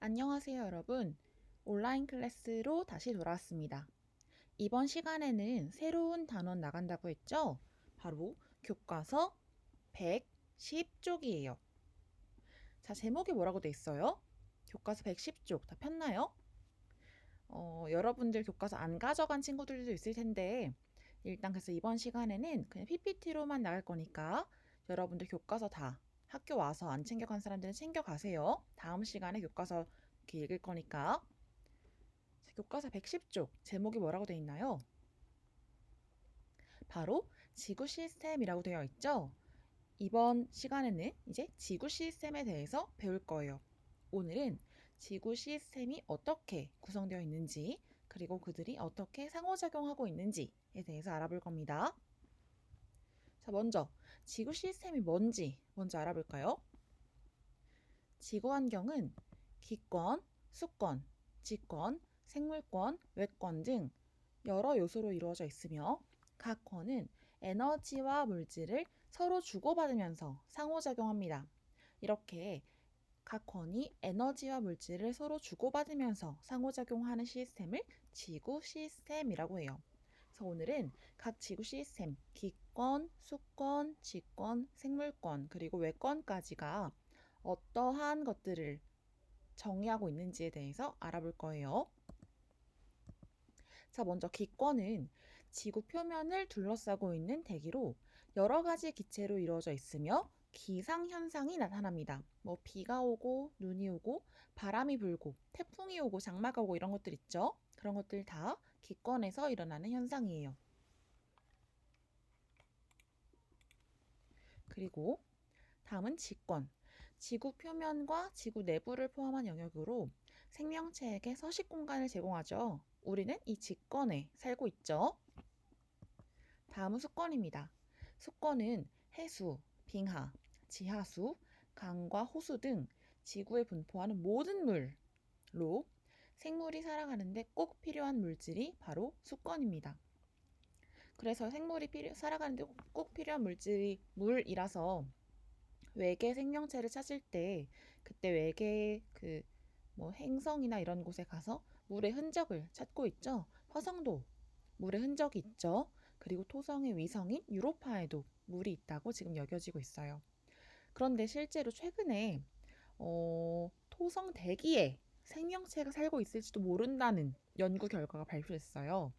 안녕하세요, 여러분. 온라인 클래스로 다시 돌아왔습니다. 이번 시간에는 새로운 단원 나간다고 했죠? 바로 교과서 110쪽이에요. 자, 제목이 뭐라고 돼 있어요? 교과서 110쪽 다 폈나요? 여러분들 교과서 안 가져간 친구들도 있을 텐데, 일단 그래서 이번 시간에는 그냥 PPT로만 나갈 거니까 여러분들 교과서 다 학교 와서 안 챙겨간 사람들은 챙겨가세요. 다음 시간에 교과서 이렇게 읽을 거니까. 자, 교과서 110쪽 제목이 뭐라고 되어 있나요? 바로 지구 시스템이라고 되어 있죠? 이번 시간에는 이제 지구 시스템에 대해서 배울 거예요. 오늘은 지구 시스템이 어떻게 구성되어 있는지, 그리고 그들이 어떻게 상호작용하고 있는지에 대해서 알아볼 겁니다. 자, 먼저 지구 시스템이 뭔지 먼저 알아볼까요? 지구 환경은 기권, 수권, 지권, 생물권, 외권 등 여러 요소로 이루어져 있으며 각 권은 에너지와 물질을 서로 주고받으면서 상호작용합니다. 이렇게 각 권이 에너지와 물질을 서로 주고받으면서 상호작용하는 시스템을 지구 시스템이라고 해요. 그래서 오늘은 각 지구 시스템, 기권, 수권, 지권, 생물권, 그리고 외권까지가 어떠한 것들을 정의하고 있는지에 대해서 알아볼 거예요. 자, 먼저 기권은 지구 표면을 둘러싸고 있는 대기로 여러 가지 기체로 이루어져 있으며 기상현상이 나타납니다. 뭐 비가 오고 눈이 오고 바람이 불고 태풍이 오고 장마가 오고 이런 것들 있죠. 그런 것들 다 기권에서 일어나는 현상이에요. 그리고 다음은 지권. 지구 표면과 지구 내부를 포함한 영역으로 생명체에게 서식 공간을 제공하죠. 우리는 이 지권에 살고 있죠. 다음은 수권입니다. 수권은 해수, 빙하, 지하수, 강과 호수 등 지구에 분포하는 모든 물로 생물이 살아가는데 꼭 필요한 물질이 바로 수권입니다. 그래서 살아가는데 꼭 필요한 물질이 물이라서 외계 생명체를 찾을 때 그때 외계 뭐 행성이나 이런 곳에 가서 물의 흔적을 찾고 있죠. 화성도 물의 흔적이 있죠. 그리고 토성의 위성인 유로파에도 물이 있다고 지금 여겨지고 있어요. 그런데 실제로 최근에 토성 대기에 생명체가 살고 있을지도 모른다는 연구 결과가 발표됐어요.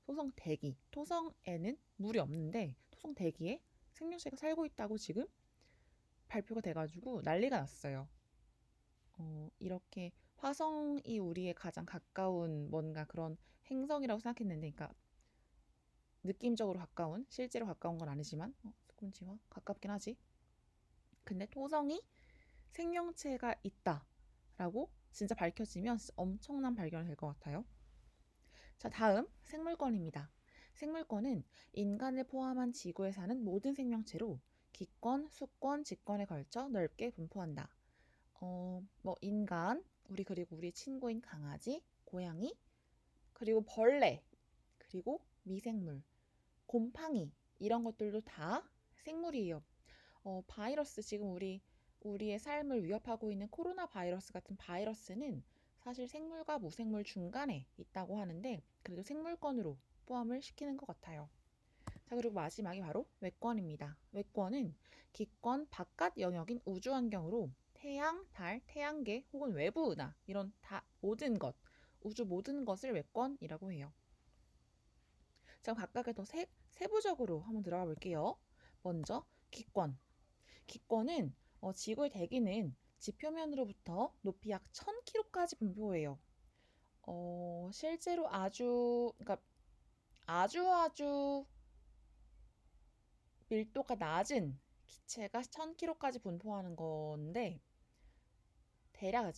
토성 대기, 토성에는 물이 없는데 토성 대기에 생명체가 살고 있다고 지금 발표가 돼가지고 난리가 났어요. 이렇게 화성이 우리의 가장 가까운 뭔가 그런 행성이라고 생각했는데, 그러니까 느낌적으로 가까운, 실제로 가까운 건 아니지만, 스콘지와 가깝긴 하지. 근데 토성이 생명체가 있다라고 진짜 밝혀지면 진짜 엄청난 발견이 될 것 같아요. 자, 다음 생물권입니다. 생물권은 인간을 포함한 지구에 사는 모든 생명체로 기권, 수권, 직권에 걸쳐 넓게 분포한다. 뭐 인간, 그리고 우리 친구인 강아지, 고양이, 그리고 벌레, 그리고 미생물, 곰팡이 이런 것들도 다 생물이에요. 바이러스 지금 우리의 삶을 위협하고 있는 코로나 바이러스 같은 바이러스는 사실 생물과 무생물 중간에 있다고 하는데 그래도 생물권으로 포함을 시키는 것 같아요. 자, 그리고 마지막이 바로 외권입니다. 외권은 기권 바깥 영역인 우주 환경으로 태양, 달, 태양계 혹은 외부 은하 이런 다 모든 것, 우주 모든 것을 외권이라고 해요. 자, 각각의 더 세부적으로 한번 들어가 볼게요. 먼저 기권. 기권은 지구의 대기는 지표면으로부터 높이 약 1000km까지 분포해요. 실제로 그러니까 아주 밀도가 낮은 기체가 1000km까지 분포하는 건데 대략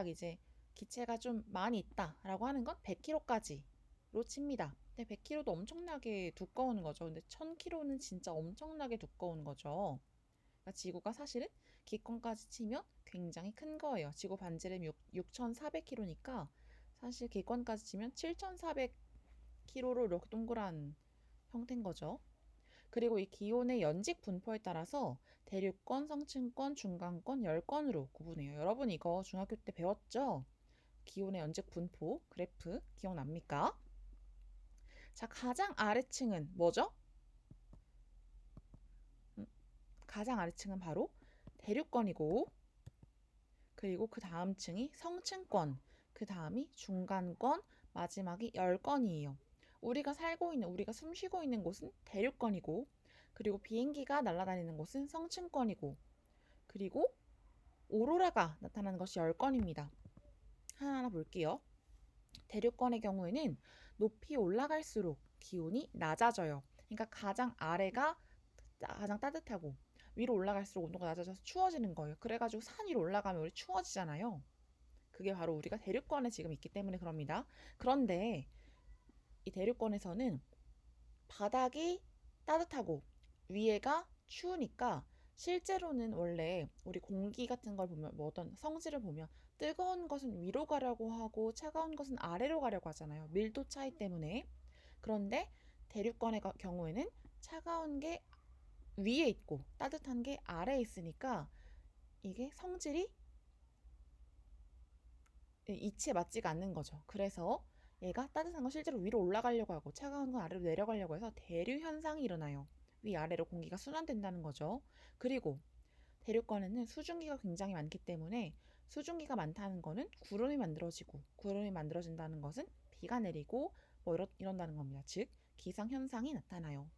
이제 기체가 좀 많이 있다라고 하는 건 100km까지로 칩니다. 근데 100km도 엄청나게 두꺼운 거죠. 근데 1000km는 진짜 엄청나게 두꺼운 거죠. 그러니까 지구가 사실은 기권까지 치면 굉장히 큰 거예요. 지구 반지름이 6400km니까 사실 기권까지 치면 7400km로 이렇게 동그란 형태인 거죠. 그리고 이 기온의 연직 분포에 따라서 대륙권, 성층권, 중간권, 열권으로 구분해요. 여러분 이거 중학교 때 배웠죠? 기온의 연직 분포 그래프 기억납니까? 자, 가장 아래층은 뭐죠? 가장 아래층은 바로 대륙권이고, 그리고 그 다음 층이 성층권, 그 다음이 중간권, 마지막이 열권이에요. 우리가 살고 있는, 우리가 숨 쉬고 있는 곳은 대륙권이고, 그리고 비행기가 날아다니는 곳은 성층권이고, 그리고 오로라가 나타나는 것이 열권입니다. 하나하나 볼게요. 대륙권의 경우에는 높이 올라갈수록 기온이 낮아져요. 그러니까 가장 아래가 가장 따뜻하고 위로 올라갈수록 온도가 낮아져서 추워지는 거예요. 그래가지고 산 위로 올라가면 우리 추워지잖아요. 그게 바로 우리가 대륙권에 지금 있기 때문에 그럽니다. 그런데 이 대륙권에서는 바닥이 따뜻하고 위에가 추우니까 실제로는 원래 우리 공기 같은 걸 보면 뭐 어떤 성질을 보면 뜨거운 것은 위로 가려고 하고 차가운 것은 아래로 가려고 하잖아요. 밀도 차이 때문에. 그런데 대륙권의 경우에는 차가운 게 위에 있고 따뜻한 게 아래에 있으니까 이게 성질이 이치에 맞지가 않는 거죠. 그래서 얘가 따뜻한 건 실제로 위로 올라가려고 하고 차가운 건 아래로 내려가려고 해서 대류 현상이 일어나요. 위아래로 공기가 순환된다는 거죠. 그리고 대륙권에는 수증기가 굉장히 많기 때문에 수증기가 많다는 거는 구름이 만들어지고 구름이 만들어진다는 것은 비가 내리고 뭐 이런다는 겁니다. 즉 기상 현상이 나타나요.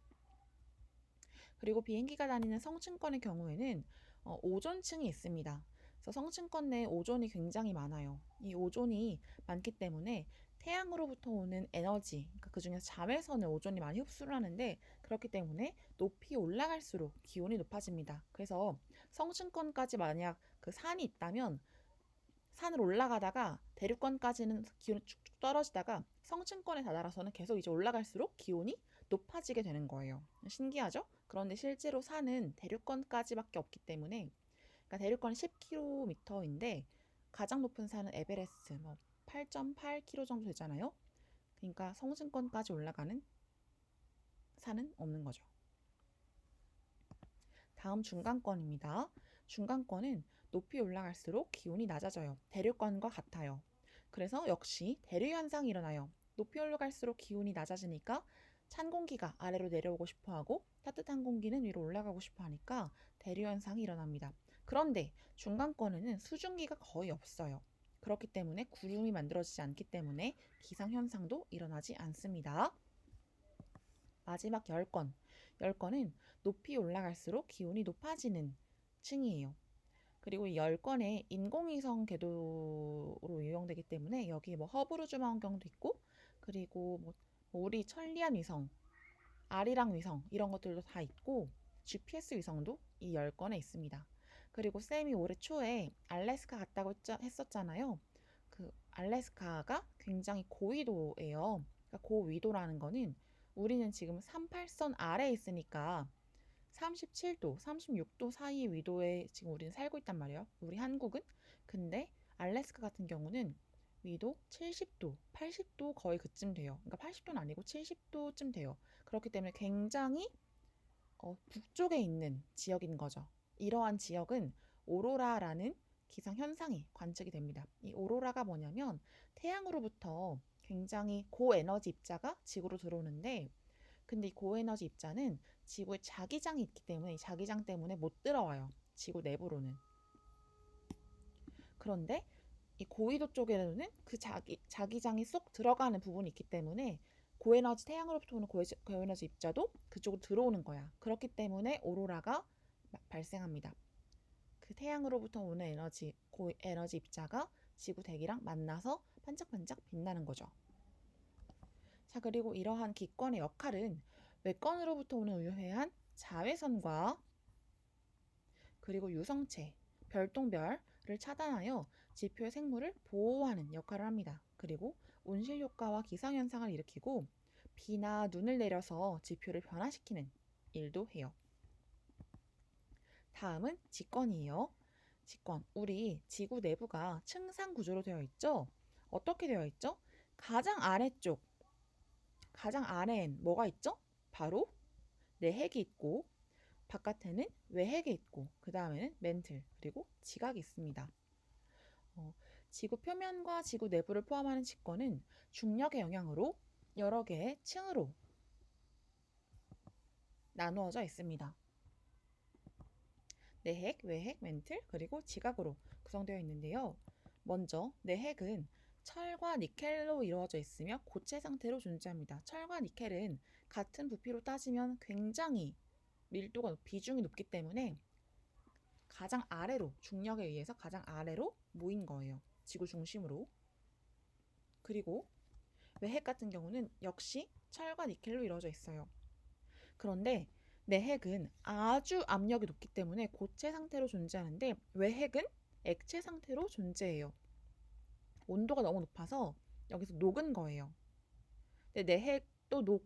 그리고 비행기가 다니는 성층권의 경우에는 오존층이 있습니다. 그래서 성층권 내에 오존이 굉장히 많아요. 이 오존이 많기 때문에 태양으로부터 오는 에너지, 그러니까 그 중에서 자외선을 오존이 많이 흡수를 하는데 그렇기 때문에 높이 올라갈수록 기온이 높아집니다. 그래서 성층권까지 만약 그 산이 있다면 산을 올라가다가 대륙권까지는 기온이 쭉쭉 떨어지다가 성층권에 다다라서는 계속 이제 올라갈수록 기온이 높아지게 되는 거예요. 신기하죠? 그런데 실제로 산은 대륙권까지밖에 없기 때문에, 그러니까 대륙권 10km인데 가장 높은 산은 에베레스트 뭐 8.8km 정도 되잖아요. 그러니까 성층권까지 올라가는 산은 없는 거죠. 다음 중간권입니다. 중간권은 높이 올라갈수록 기온이 낮아져요. 대륙권과 같아요. 그래서 역시 대류 현상이 일어나요. 높이 올라갈수록 기온이 낮아지니까 찬 공기가 아래로 내려오고 싶어 하고 따뜻한 공기는 위로 올라가고 싶어 하니까 대류 현상이 일어납니다. 그런데 중간권에는 수증기가 거의 없어요. 그렇기 때문에 구름이 만들어지지 않기 때문에 기상 현상도 일어나지 않습니다. 마지막 열권. 열권은 높이 올라갈수록 기온이 높아지는 층이에요. 그리고 이 열권에 인공위성 궤도로 이용되기 때문에 여기 뭐 허브루즈 망원경도 있고 그리고 뭐 우리 천리안 위성, 아리랑 위성 이런 것들도 다 있고 GPS 위성도 이 열권에 있습니다. 그리고 쌤이 올해 초에 알래스카 갔다고 했었잖아요. 그 알래스카가 굉장히 고위도예요. 그러니까 고위도라는 거는 우리는 지금 38선 아래에 있으니까 37도, 36도 사이의 위도에 지금 우리는 살고 있단 말이에요. 우리 한국은. 근데 알래스카 같은 경우는 위도 70도, 80도 거의 그쯤 돼요. 그러니까 80도는 아니고 70도쯤 돼요. 그렇기 때문에 굉장히 북쪽에 있는 지역인 거죠. 이러한 지역은 오로라라는 기상 현상이 관측이 됩니다. 이 오로라가 뭐냐면 태양으로부터 굉장히 고에너지 입자가 지구로 들어오는데 근데 이 고에너지 입자는 지구에 자기장이 있기 때문에 이 자기장 때문에 못 들어와요. 지구 내부로는. 그런데 이 고위도 쪽에는 그 자기장이 쏙 들어가는 부분이 있기 때문에 고에너지 태양으로부터 오는 고에너지 입자도 그쪽으로 들어오는 거야. 그렇기 때문에 오로라가 발생합니다. 그 태양으로부터 오는 고에너지 입자가 지구 대기랑 만나서 반짝반짝 빛나는 거죠. 자, 그리고 이러한 기권의 역할은 외권으로부터 오는 우유회한 자외선과 그리고 유성체, 별똥별을 차단하여 지표의 생물을 보호하는 역할을 합니다. 그리고 온실 효과와 기상 현상을 일으키고 비나 눈을 내려서 지표를 변화시키는 일도 해요. 다음은 직권이에요. 직권. 우리 지구 내부가 층상 구조로 되어 있죠? 어떻게 되어 있죠? 가장 아래쪽, 가장 아래엔 뭐가 있죠? 바로 내핵이 있고 바깥에는 외핵이 있고 그 다음에는 멘틀 그리고 지각이 있습니다. 어, 지구 표면과 지구 내부를 포함하는 직권은 중력의 영향으로 여러 개의 층으로 나누어져 있습니다. 내핵, 외핵, 멘틀, 그리고 지각으로 구성되어 있는데요. 먼저 내핵은 철과 니켈로 이루어져 있으며 고체 상태로 존재합니다. 철과 니켈은 같은 부피로 따지면 굉장히 밀도가 비중이 높기 때문에 가장 아래로 중력에 의해서 가장 아래로 모인 거예요. 지구 중심으로. 그리고 외핵 같은 경우는 역시 철과 니켈로 이루어져 있어요. 그런데 내핵은 아주 압력이 높기 때문에 고체 상태로 존재하는데 외핵은 액체 상태로 존재해요. 온도가 너무 높아서 여기서 녹은 거예요. 근데 내핵도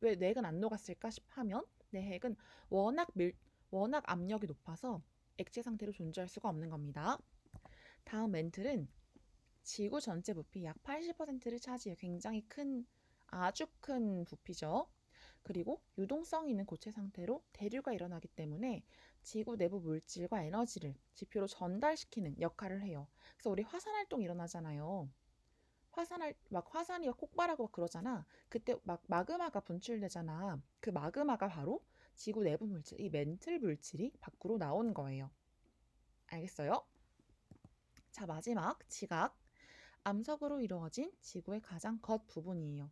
왜 내핵은 안 녹았을까 하면 내핵은 워낙 압력이 높아서 액체 상태로 존재할 수가 없는 겁니다. 다음 멘틀은 지구 전체 부피 약 80%를 차지해요. 굉장히 아주 큰 부피죠. 그리고 유동성이 있는 고체 상태로 대류가 일어나기 때문에 지구 내부 물질과 에너지를 지표로 전달시키는 역할을 해요. 그래서 우리 화산 활동 일어나잖아요. 화산이 막 폭발하고 막 그러잖아. 그때 막 마그마가 분출되잖아. 그 마그마가 바로 지구 내부 물질, 이 멘틀 물질이 밖으로 나온 거예요. 알겠어요? 자, 마지막 지각. 암석으로 이루어진 지구의 가장 겉 부분이에요.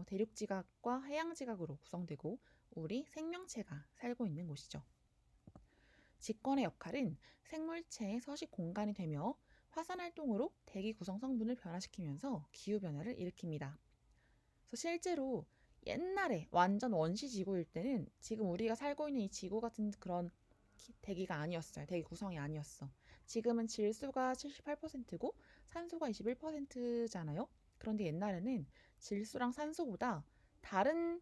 대륙 지각과 해양 지각으로 구성되고 우리 생명체가 살고 있는 곳이죠. 직권의 역할은 생물체의 서식 공간이 되며 화산 활동으로 대기 구성 성분을 변화시키면서 기후 변화를 일으킵니다. 그래서 실제로 옛날에 완전 원시 지구일 때는 지금 우리가 살고 있는 이 지구 같은 그런 대기가 아니었어요. 대기 구성이 아니었어. 지금은 질소가 78%고 산소가 21%잖아요. 그런데 옛날에는 질소랑 산소보다 다른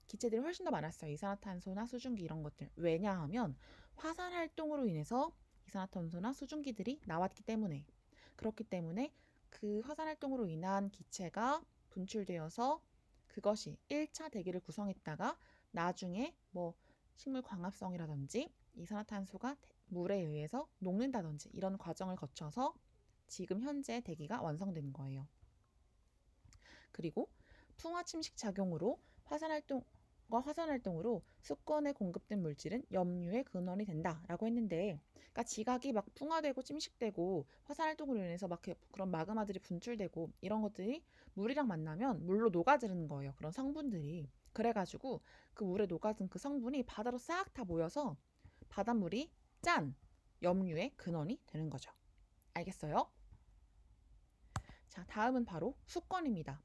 기체들이 훨씬 더 많았어요. 이산화탄소나 수증기 이런 것들. 왜냐하면 화산 활동으로 인해서 이산화탄소나 수증기들이 나왔기 때문에 그렇기 때문에 그 화산 활동으로 인한 기체가 분출되어서 그것이 1차 대기를 구성했다가 나중에 뭐 식물 광합성이라든지 이산화탄소가 물에 의해서 녹는다든지 이런 과정을 거쳐서 지금 현재 대기가 완성된 거예요. 그리고 풍화 침식 작용으로 화산 활동으로 수건에 공급된 물질은 염류의 근원이 된다라고 했는데, 그러니까 지각이 막 풍화되고 침식되고 화산 활동으로 인해서 막 그런 마그마들이 분출되고 이런 것들이 물이랑 만나면 물로 녹아드는 거예요. 그런 성분들이. 그래가지고 그 물에 녹아든 그 성분이 바다로 싹 다 모여서 바닷물이 짠 염류의 근원이 되는 거죠. 알겠어요? 자, 다음은 바로 수건입니다.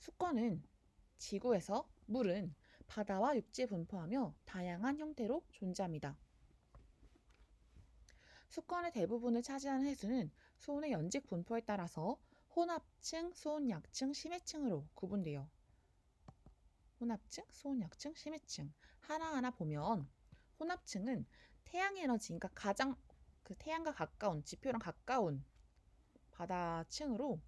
수건은 지구에서 물은 바다와 육지에 분포하며 다양한 형태로 존재합니다. 수건의 대부분을 차지하는 해수는 수온의 연직 분포에 따라서 혼합층, 수온약층, 심해층으로 구분돼요. 혼합층, 수온약층, 심해층 하나하나 보면 혼합층은 태양 에너지, 그러니까 가장 태양과 가까운 지표랑 가까운 바다층으로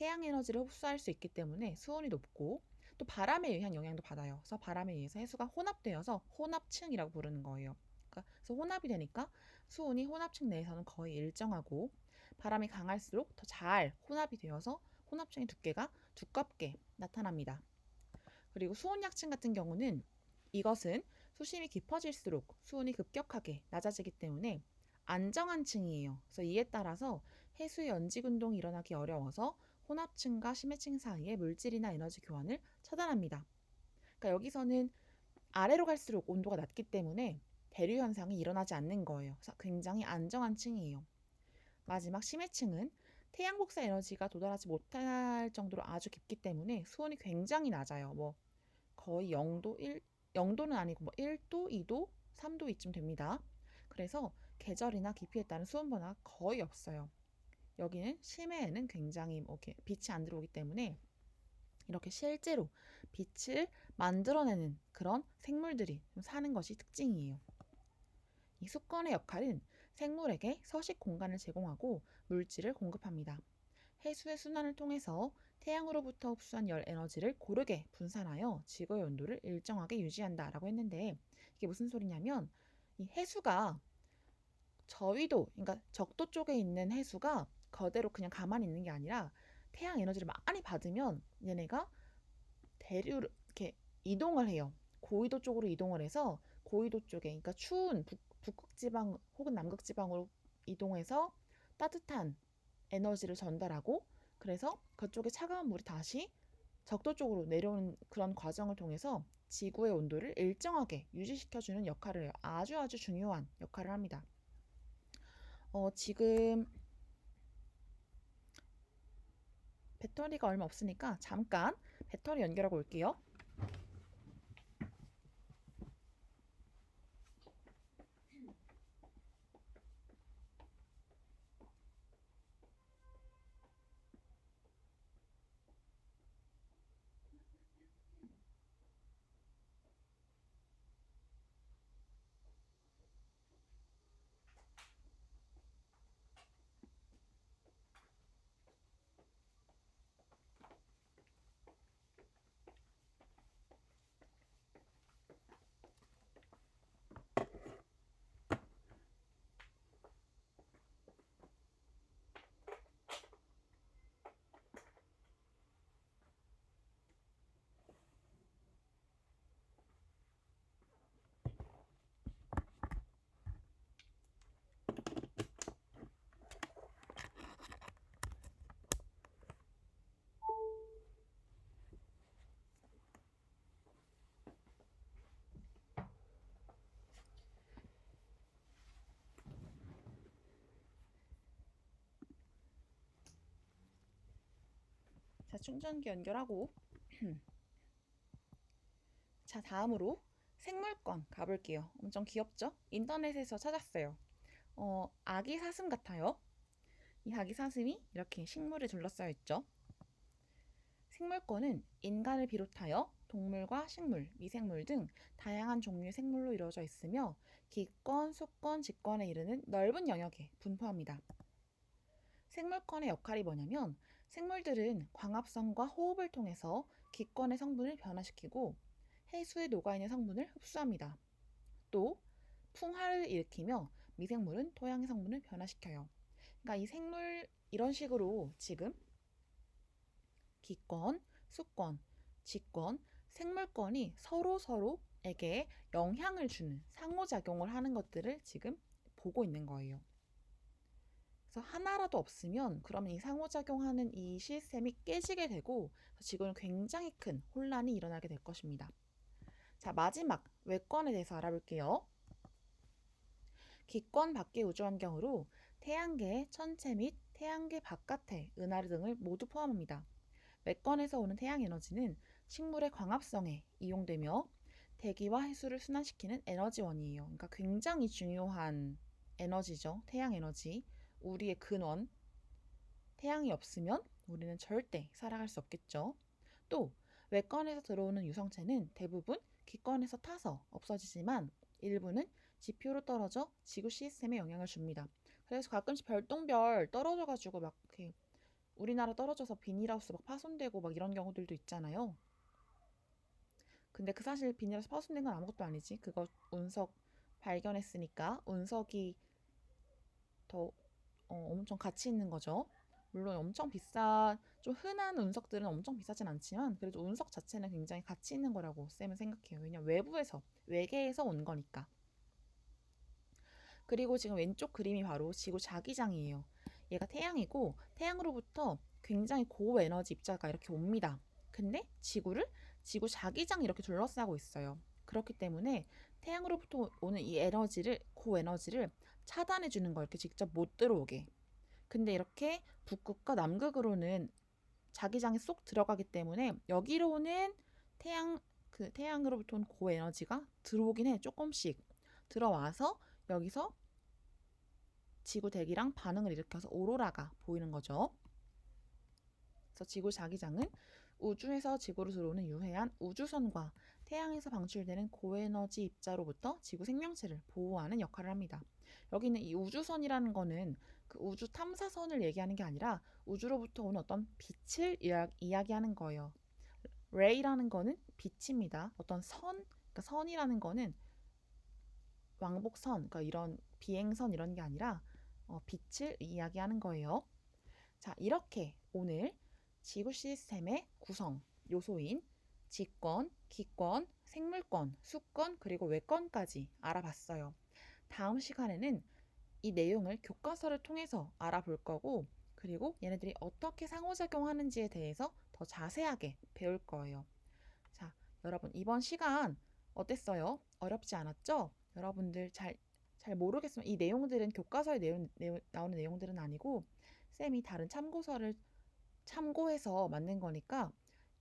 태양 에너지를 흡수할 수 있기 때문에 수온이 높고 또 바람에 의한 영향도 받아요. 그래서 바람에 의해서 해수가 혼합되어서 혼합층이라고 부르는 거예요. 그래서 혼합이 되니까 수온이 혼합층 내에서는 거의 일정하고 바람이 강할수록 더 잘 혼합이 되어서 혼합층의 두께가 두껍게 나타납니다. 그리고 수온약층 같은 경우는 이것은 수심이 깊어질수록 수온이 급격하게 낮아지기 때문에 안정한 층이에요. 그래서 이에 따라서 해수의 연직 운동이 일어나기 어려워서 혼합층과 심해층 사이의 물질이나 에너지 교환을 차단합니다. 그러니까 여기서는 아래로 갈수록 온도가 낮기 때문에 대류 현상이 일어나지 않는 거예요. 그래서 굉장히 안정한 층이에요. 마지막 심해층은 태양 복사 에너지가 도달하지 못할 정도로 아주 깊기 때문에 수온이 굉장히 낮아요. 뭐 거의 0도는 아니고 뭐 1도, 2도, 3도 이쯤 됩니다. 그래서 계절이나 깊이에 따른 수온 변화가 거의 없어요. 여기는 심해에는 굉장히 이렇게 빛이 안 들어오기 때문에 이렇게 실제로 빛을 만들어내는 그런 생물들이 사는 것이 특징이에요. 이 수건의 역할은 생물에게 서식 공간을 제공하고 물질을 공급합니다. 해수의 순환을 통해서 태양으로부터 흡수한 열 에너지를 고르게 분산하여 지구의 온도를 일정하게 유지한다라고 했는데 이게 무슨 소리냐면 이 해수가 저위도, 그러니까 적도 쪽에 있는 해수가 그대로 그냥 가만히 있는 게 아니라 태양 에너지를 많이 받으면 얘네가 대류 이렇게 이동을 해요. 고위도 쪽으로 이동을 해서 고위도 쪽에, 그러니까 추운 북극 지방 혹은 남극 지방으로 이동해서 따뜻한 에너지를 전달하고 그래서 그쪽에 차가운 물이 다시 적도 쪽으로 내려오는 그런 과정을 통해서 지구의 온도를 일정하게 유지시켜주는 역할을 해요. 아주 아주 중요한 역할을 합니다. 지금 배터리가 얼마 없으니까 잠깐 배터리 연결하고 올게요. 자, 충전기 연결하고 자, 다음으로 생물권 가볼게요. 엄청 귀엽죠? 인터넷에서 찾았어요. 아기 사슴 같아요. 이 아기 사슴이 이렇게 식물에 둘러싸여 있죠. 생물권은 인간을 비롯하여 동물과 식물, 미생물 등 다양한 종류의 생물로 이루어져 있으며 기권, 수권, 직권에 이르는 넓은 영역에 분포합니다. 생물권의 역할이 뭐냐면 생물들은 광합성과 호흡을 통해서 기권의 성분을 변화시키고 해수에 녹아있는 성분을 흡수합니다. 또 풍화를 일으키며 미생물은 토양의 성분을 변화시켜요. 그러니까 이 생물 이런 식으로 지금 기권, 수권, 직권, 생물권이 서로에게 영향을 주는 상호작용을 하는 것들을 지금 보고 있는 거예요. 그래서 하나라도 없으면 그러면 이 상호작용하는 이 시스템이 깨지게 되고 지구는 굉장히 큰 혼란이 일어나게 될 것입니다. 자, 마지막 외권에 대해서 알아볼게요. 기권 밖의 우주환경으로 태양계 천체 및 태양계 바깥의 은하를 등을 모두 포함합니다. 외권에서 오는 태양 에너지는 식물의 광합성에 이용되며 대기와 해수를 순환시키는 에너지원이에요. 그러니까 굉장히 중요한 에너지죠. 태양 에너지. 우리의 근원. 태양이 없으면 우리는 절대 살아갈 수 없겠죠. 또 외권에서 들어오는 유성체는 대부분 기권에서 타서 없어지지만 일부는 지표로 떨어져 지구 시스템에 영향을 줍니다. 그래서 가끔씩 별똥별 떨어져가지고 막 이렇게 우리나라 떨어져서 비닐하우스 막 파손되고 막 이런 경우들도 있잖아요. 근데 그 사실 비닐하우스 파손된 건 아무것도 아니지. 그거 운석 발견했으니까 운석이 더 엄청 가치 있는 거죠. 물론 엄청 좀 흔한 운석들은 엄청 비싸진 않지만 그래도 운석 자체는 굉장히 가치 있는 거라고 쌤은 생각해요. 왜냐면 외계에서 온 거니까. 그리고 지금 왼쪽 그림이 바로 지구 자기장이에요. 얘가 태양이고 태양으로부터 굉장히 고에너지 입자가 이렇게 옵니다. 근데 지구 자기장이 이렇게 둘러싸고 있어요. 그렇기 때문에 태양으로부터 오는 이 고에너지를 차단해 주는 거 이렇게 직접 못 들어오게. 근데 이렇게 북극과 남극으로는 자기장에 쏙 들어가기 때문에 여기로는 태양으로부터 온 고에너지가 들어오긴 해. 조금씩 들어와서 여기서 지구 대기랑 반응을 일으켜서 오로라가 보이는 거죠. 그래서 지구 자기장은 우주에서 지구로 들어오는 유해한 우주선과 태양에서 방출되는 고에너지 입자로부터 지구 생명체를 보호하는 역할을 합니다. 여기는 이 우주선이라는 거는 그 우주 탐사선을 얘기하는 게 아니라 우주로부터 오는 어떤 빛을 이야기하는 거예요. ray라는 거는 빛입니다. 어떤 선, 그러니까 선이라는 거는 왕복선, 그러니까 이런 비행선 이런 게 아니라 빛을 이야기하는 거예요. 자, 이렇게 오늘 지구 시스템의 구성 요소인 지권, 기권, 생물권, 수권, 그리고 외권까지 알아봤어요. 다음 시간에는 이 내용을 교과서를 통해서 알아볼 거고, 그리고 얘네들이 어떻게 상호작용하는지에 대해서 더 자세하게 배울 거예요. 자, 여러분 이번 시간 어땠어요? 어렵지 않았죠? 여러분들 잘 모르겠으면 이 내용들은 교과서에 나오는 내용들은 아니고 쌤이 다른 참고서를 참고해서 만든 거니까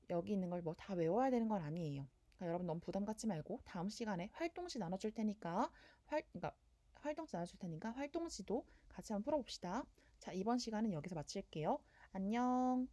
여기 있는 걸 뭐 다 외워야 되는 건 아니에요. 그러니까 여러분 너무 부담 갖지 말고 다음 시간에 활동지 나눠줄 테니까 그러니까 활동지 나눠줄 테니까 활동지도 같이 한번 풀어봅시다. 자, 이번 시간은 여기서 마칠게요. 안녕.